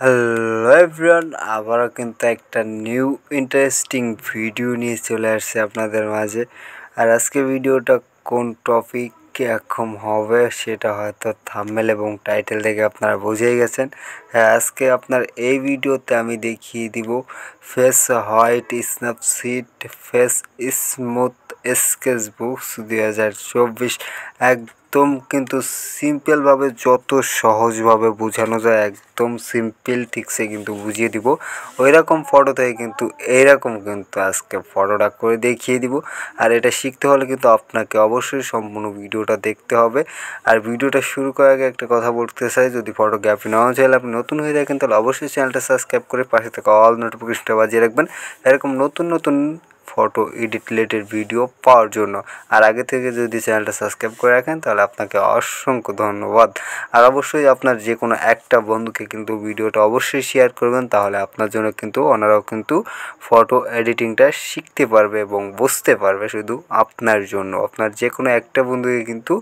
Hello everyone, আবারও কিন্তু একটা নিউ ইন্টারেস্টিং ভিডিও নিয়ে চলে আসছে আপনাদের মাঝে। আর আজকে ভিডিওটা কোন টপিক এখন হবে সেটা হয়তো থাম্বনেল এবং টাইটেল থেকে আপনারা বুঝেই গেছেন। হ্যাঁ, আজকে আপনার এই ভিডিওতে আমি দেখিয়ে দিব face white Snapseed face smooth sketch books 2024। একদম কিন্তু সিম্পলভাবে, যত সহজভাবে বোঝানো যায় একদম সিম্পল টিক্সে কিন্তু বুঝিয়ে দিব। ওই রকম ফটো থেকে কিন্তু এইরকম কিন্তু আজকে ফটোটা করে দেখিয়ে দিব। আর এটা শিখতে হলে কিন্তু আপনাকে অবশ্যই সম্পূর্ণ ভিডিওটা দেখতে হবে। আর ভিডিওটা শুরু করার আগে একটা কথা বলতে চাই, যদি ফটোগ্রাফি নেওয়া চাইলে আপনি নতুন হয়ে থাকেন তাহলে অবশ্যই চ্যানেলটা সাবস্ক্রাইব করে পাশে থাকা অল নোটিফিকেশনটা বাজিয়ে রাখবেন এরকম নতুন নতুন ফটো এডিট রিলেটেড ভিডিও পাওয়ার জন্য। আর আগে থেকে যদি চ্যানেলটা সাবস্ক্রাইব করে রাখেন তাহলে আপনাকে অসংখ্য ধন্যবাদ। আর অবশ্যই আপনার যে কোনো একটা বন্ধুকে কিন্তু ভিডিওটা অবশ্যই শেয়ার করবেন, তাহলে আপনার জন্য কিন্তু ওনারাও কিন্তু ফটো এডিটিংটা শিখতে পারবে এবং বুঝতে পারবে। শুধু আপনার জন্য আপনার যে কোনো একটা বন্ধুকে কিন্তু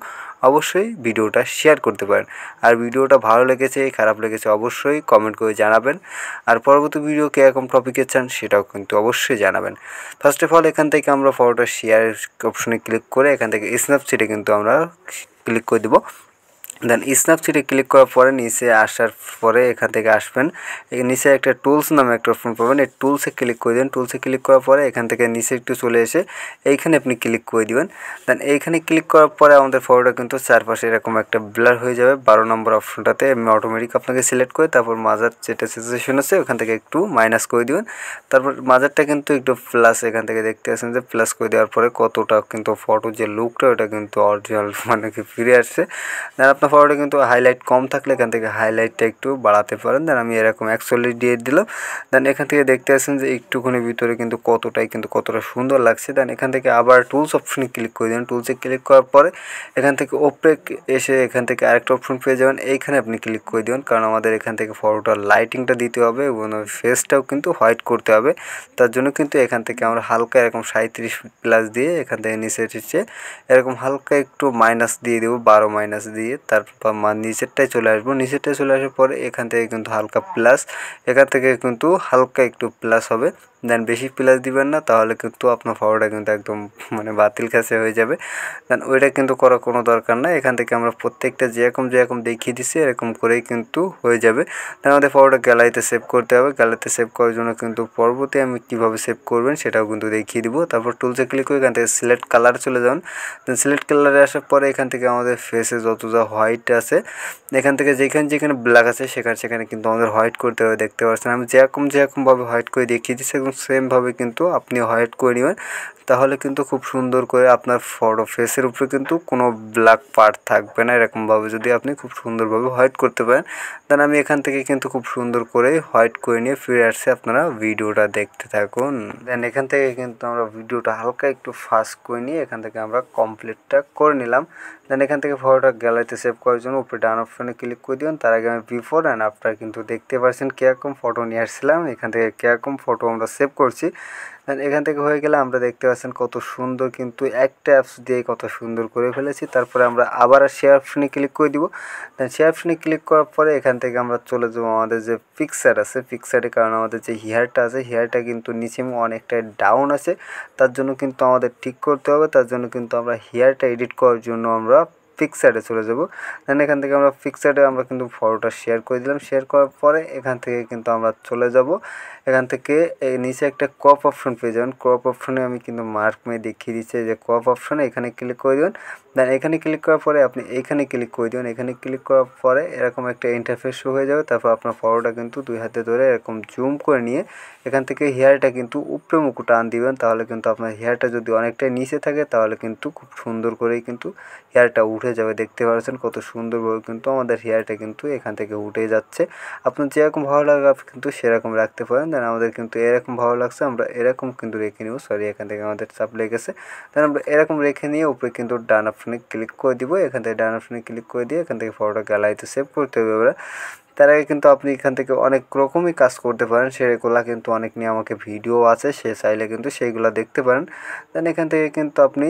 অবশ্যই ভিডিওটা শেয়ার করতে পারেন। আর ভিডিওটা ভালো লেগেছে খারাপ লেগেছে অবশ্যই কমেন্ট করে জানাবেন। আর পরবর্তী ভিডিও কীরকম টপিকে চান সেটাও কিন্তু অবশ্যই জানাবেন। ফার্স্ট অফ অল এখান থেকে আমরা ফটোটা শেয়ার অপশনে ক্লিক করে এখান থেকে স্ন্যাপচিটে কিন্তু আমরা ক্লিক করে দেবো। দেন স্ন্যাপচিটে ক্লিক করার পরে নিচে আসার পরে এখান থেকে আসবেন, নিচে একটা টুলস নামে একটা অপশন পাবেন, এই টুলসে ক্লিক করে দেবেন। টুলসে ক্লিক করার পরে এখান থেকে নিচে একটু চলে এসে এইখানে আপনি ক্লিক করে দিবেন। দেন এইখানে ক্লিক করার পরে আমাদের ফটোটা কিন্তু চারপাশে এরকম একটা ব্লার হয়ে যাবে। 12 নম্বর অপশনটাতে এমনি অটোমেটিক আপনাকে সিলেক্ট করে তারপর মাজার যেটা সিচুয়েশন আছে ওখান থেকে একটু মাইনাস করে দিবেন। তারপর মাজারটা কিন্তু একটু প্লাস, এখান থেকে দেখতে পাচ্ছেন যে প্লাস করে দেওয়ার পরে কতটা কিন্তু ফটো যে লুকটা ওটা কিন্তু অরিজিনাল মানে কি ফিরে আসছে। দেন আপনার ফটোটা কিন্তু হাইলাইট কম থাকলে এখান থেকে হাইলাইটটা একটু বাড়াতে পারেন। দেন আমি এরকম 41 দিয়ে দিলাম। দেন এখান থেকে দেখতে পাচ্ছেন যে একটুখানি ভিতরে কিন্তু কতটা সুন্দর লাগছে। দেন এখান থেকে আবার টুলস অপশনে ক্লিক করে দেন। টুলসে ক্লিক করার পরে এখান থেকে ওপরে এসে এখান থেকে আরেকটা অপশন পেয়ে যাবেন, এইখানে আপনি ক্লিক করে দেবেন। কারণ আমাদের এখান থেকে ফটোটার লাইটিংটা দিতে হবে এবং ফেসটাও কিন্তু হোয়াইট করতে হবে। তার জন্য কিন্তু এখান থেকে আমরা হালকা এরকম 37 প্লাস দিয়ে এখান থেকে নিচে এসেছে এরকম হালকা একটু মাইনাস দিয়ে দেবো, 12 মাইনাস দিয়ে তারপর নিচেরটায় চলে আসবো। নিচেরটায় চলে আসার পরে এখান থেকে কিন্তু হালকা প্লাস, এখান থেকে কিন্তু হালকা একটু প্লাস হবে। দেন বেশি প্লাস দিবেন না, তাহলে কিন্তু আপনার ফটোটা কিন্তু একদম মানে বাতিল কাছে হয়ে যাবে। দেন ওইটা কিন্তু করার কোনো দরকার নাই। এখান থেকে আমরা প্রত্যেকটা যেরকম দেখিয়ে দিচ্ছি এরকম করেই কিন্তু হয়ে যাবে। দেন আমাদের ফটোটা গ্যালারিতে সেভ করতে হবে। গ্যালারিতে সেভ করার জন্য কিন্তু পরবর্তী আমি কীভাবে সেভ করবেন সেটাও কিন্তু দেখিয়ে দিব। তারপর টুলসে ক্লিক করে এখান থেকে সিলেক্ট কালার চলে যান। দেন সিলেক্ট কালারে আসার পরে এখান থেকে আমাদের ফেসে যত যা হোয়াইট আছে এখান থেকে যেখানে ব্ল্যাক আছে সেখানে কিন্তু আমাদের হোয়াইট করতে হবে। দেখতে পাচ্ছেন আমি যেরকমভাবে হোয়াইট করে দেখিয়ে দিচ্ছি এবং সেমভাবে কিন্তু আপনি হোয়াইট করে নেবেন, তাহলে কিন্তু খুব সুন্দর করে আপনার ফটো ফেসের উপরে কিন্তু কোনো ব্ল্যাক পার্ট থাকবে না। এরকমভাবে যদি আপনি খুব সুন্দরভাবে হোয়াইট করতে পারেন। দেন আমি এখান থেকে কিন্তু খুব সুন্দর করে হোয়াইট করে নিয়ে ফিরে আসছি, আপনারা ভিডিওটা দেখতে থাকুন। দেন এখান থেকে কিন্তু আমরা ভিডিওটা হালকা একটু ফাস্ট করে নিয়ে এখান থেকে আমরা কমপ্লিটটা করে নিলাম। দেন এখান থেকে ফটোটা গ্যালারিতে সেভ করার জন্য উপরে ডান অপশনে ক্লিক করে দিবেন। তার আগে আমি বিফোর অ্যান্ড আফটার কিন্তু দেখতে পাচ্ছেন কীরকম ফটো নিয়ে আসছিলাম, এখান থেকে কীরকম ফটো আমরা সেভ করছি। দেন এখান থেকে হয়ে গেলে আমরা দেখতে পাচ্ছেন কত সুন্দর কিন্তু একটা অ্যাপস দিয়ে কত সুন্দর করে ফেলেছি। তারপরে আমরা আবার শেয়ার অপশনে ক্লিক করে দিব। দেন শেয়ার অপশনে ক্লিক করার পরে এখান থেকে আমরা চলে যাবো আমাদের যে পিকচার আছে পিকচারের, কারণ আমাদের যে হেয়ারটা আছে হেয়ারটা কিন্তু নিচে অনেকটা ডাউন আছে, তার জন্য কিন্তু আমাদের ঠিক করতে হবে। তার জন্য কিন্তু আমরা হেয়ারটা এডিট করার জন্য আমরা পিকচারে চলে যাব। দেন এখান থেকে আমরা পিকচারে আমরা কিন্তু ফটোটা শেয়ার করে দিলাম। শেয়ার করার পরে এখান থেকে কিন্তু আমরা চলে যাব, এখান থেকে নিচে একটা ক্রপ অপশন পেয়ে যাবেন। ক্রপ অপশনে আমি কিন্তু মার্ক মেয়ে দেখিয়ে দিচ্ছি যে ক্রপ অপশনে এখানে ক্লিক করে দেবেন। দেন এখানে ক্লিক করার পরে আপনি এইখানে ক্লিক করে দেবেন। এখানে ক্লিক করার পরে এরকম একটা ইন্টারফেস শো হয়ে যাবে। তারপর আপনার ফটোটা কিন্তু দুই হাতে ধরে এরকম জুম করে নিয়ে এখান থেকে হেয়ারটা কিন্তু উপরে মুখ টান দিবেন, তাহলে কিন্তু আপনার হেয়ারটা যদি অনেকটাই নিচে থাকে তাহলে কিন্তু খুব সুন্দর করেই কিন্তু হেয়ারটা উঠে যাবে। দেখতে পাচ্ছেন কত সুন্দরভাবে কিন্তু আমাদের হেয়ারটা কিন্তু এখান থেকে উঠে যাচ্ছে। আপনার যেরকম ভালো লাগে আপনি কিন্তু সেরকম রাখতে পারেন। দেন আমাদের কিন্তু এরকম ভালো লাগছে আমরা এরকম কিন্তু রেখে নেব। সরি, এখান থেকে আমাদের চাপ লেগেছে। দেন আমরা এরকম রেখে নিয়ে উপরে কিন্তু ডান অপশনে ক্লিক করে দিব। এখান থেকে ডান অপশনে ক্লিক করে দিয়ে এখান থেকে ফটোটা গ্যালারিতে সেভ করতে হবে। এবার তার আগে কিন্তু আপনি এখান থেকে অনেক রকমই কাজ করতে পারেন, সেগুলো কিন্তু অনেক নিয়ে আমাকে ভিডিও আছে, সে চাইলে কিন্তু সেইগুলো দেখতে পারেন। দেন এখান থেকে কিন্তু আপনি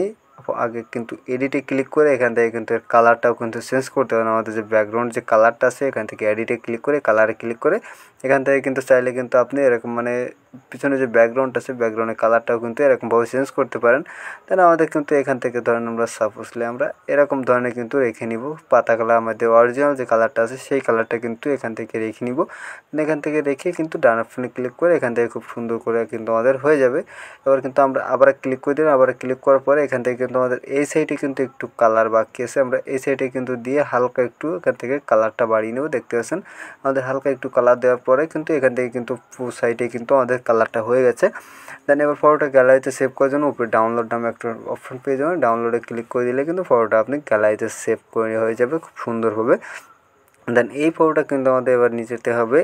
আগে কিন্তু এডিটে ক্লিক করে এখান থেকে কিন্তু এর কালারটাও কিন্তু চেঞ্জ করতে পারেন। আমাদের যে ব্যাকগ্রাউন্ড যে কালারটা আছে এখান থেকে এডিটে ক্লিক করে কালারে ক্লিক করে এখান থেকে কিন্তু চাইলে কিন্তু আপনি এরকম মানে পিছনে যে ব্যাকগ্রাউন্ড আছে ব্যাকগ্রাউন্ডের কালারটাও কিন্তু এরকমভাবে চেঞ্জ করতে পারেন। দেন আমাদের কিন্তু এখান থেকে ধরেন আমরা সাপোজলি আমরা এরকম ধরনের কিন্তু রেখে নিব পাতা কালার, আমাদের অরিজিনাল যে কালারটা আছে সেই কালারটা কিন্তু এখান থেকে রেখে নিব। এখান থেকে রেখে কিন্তু ডান অপশনে ক্লিক করে এখান থেকে খুব সুন্দর করে কিন্তু আমাদের হয়ে যাবে। এবার কিন্তু আমরা আবার ক্লিক করে দিলাম, আবার ক্লিক করার পরে এখান থেকে কিন্তু আমাদের এই সাইডে কিন্তু একটু কালার বাকি আছে, আমরা এই সাইডে কিন্তু দিয়ে হালকা একটু এখান থেকে কালারটা বাড়িয়ে নেব। দেখতে পাচ্ছেন আমাদের হালকা একটু কালার দেওয়ার পরে কিন্তু এখান থেকে কিন্তু পুরো সাইডে কিন্তু আমাদের কালারটা হয়ে গেছে। দেন এবার ফটোটা গ্যালারিতে সেভ করার জন্য উপরে ডাউনলোড নামে একটা অপশন পেয়ে যাবেন, ডাউনলোডে ক্লিক করে দিলে কিন্তু ফটোটা আপনি গ্যালারিতে সেভ করে হয়ে যাবে খুব সুন্দরভাবে। দেন এই ফটোটা কিন্তু আমাদের এবার নিয়ে যেতে হবে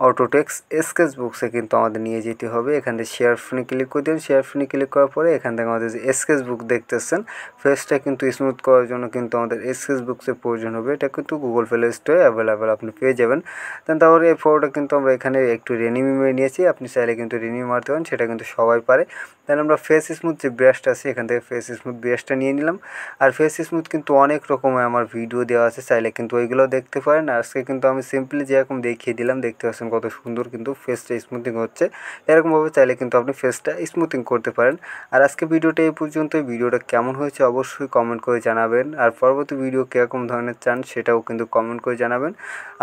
অটোটেক্স স্কেচ বক্সে, কিন্তু আমাদের নিয়ে যেতে হবে। এখান থেকে শেয়ার ফোনে ক্লিক করে দেবেন, শেয়ার ফোনে ক্লিক করার পরে এখান থেকে আমাদের যে স্কেচ বুক দেখতেছেন ফেসটা কিন্তু স্মুথ করার জন্য কিন্তু আমাদের স্কেচ বুকসের প্রয়োজন হবে। এটা কিন্তু গুগল প্লে স্টোরে অ্যাভেলেবেল আপনি পেয়ে যাবেন। দেন তারপরে এই ফটোটা কিন্তু আমরা এখানে একটু রেনিমি মেরে নিয়েছি, আপনি চাইলে কিন্তু রেনিমি মারতে পারেন, সেটা কিন্তু সবাই পারে। দেন আমরা ফেস স্মুথ যে ব্রাশটা আছে এখান থেকে ফেস স্মুথ ব্রাশটা নিয়ে নিলাম। আর ফেস স্মুথ কিন্তু অনেক রকমের আমার ভিডিও দেওয়া আছে, চাইলে কিন্তু ওইগুলো দেখতে পারেন। আজকে কিন্তু আমি সিম্পলি যেরকম দেখিয়ে দিলাম, দেখতে পাচ্ছেন কত সুন্দর কিন্তু ফেসটা স্মুথিং হচ্ছে। এরকমভাবে চাইলে কিন্তু আপনি ফেসটা স্মুথিং করতে পারেন। আর আজকে ভিডিওটা এই পর্যন্তই। ভিডিওটা কেমন হয়েছে অবশ্যই কমেন্ট করে জানাবেন, আর পরবর্তী ভিডিও কীরকম ধরনের চান সেটাও কিন্তু কমেন্ট করে জানাবেন।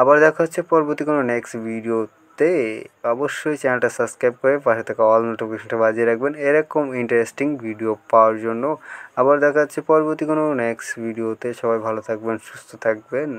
আবার দেখা হচ্ছে পরবর্তী কোনো নেক্সট ভিডিওতে। অবশ্যই চ্যানেলটা সাবস্ক্রাইব করে পাশে থাকা অল নোটিফিকেশনটা বাজিয়ে রাখবেন এরকম ইন্টারেস্টিং ভিডিও পাওয়ার জন্য। আবার দেখা হচ্ছে পরবর্তী কোনো নেক্সট ভিডিওতে। সবাই ভালো থাকবেন, সুস্থ থাকবেন।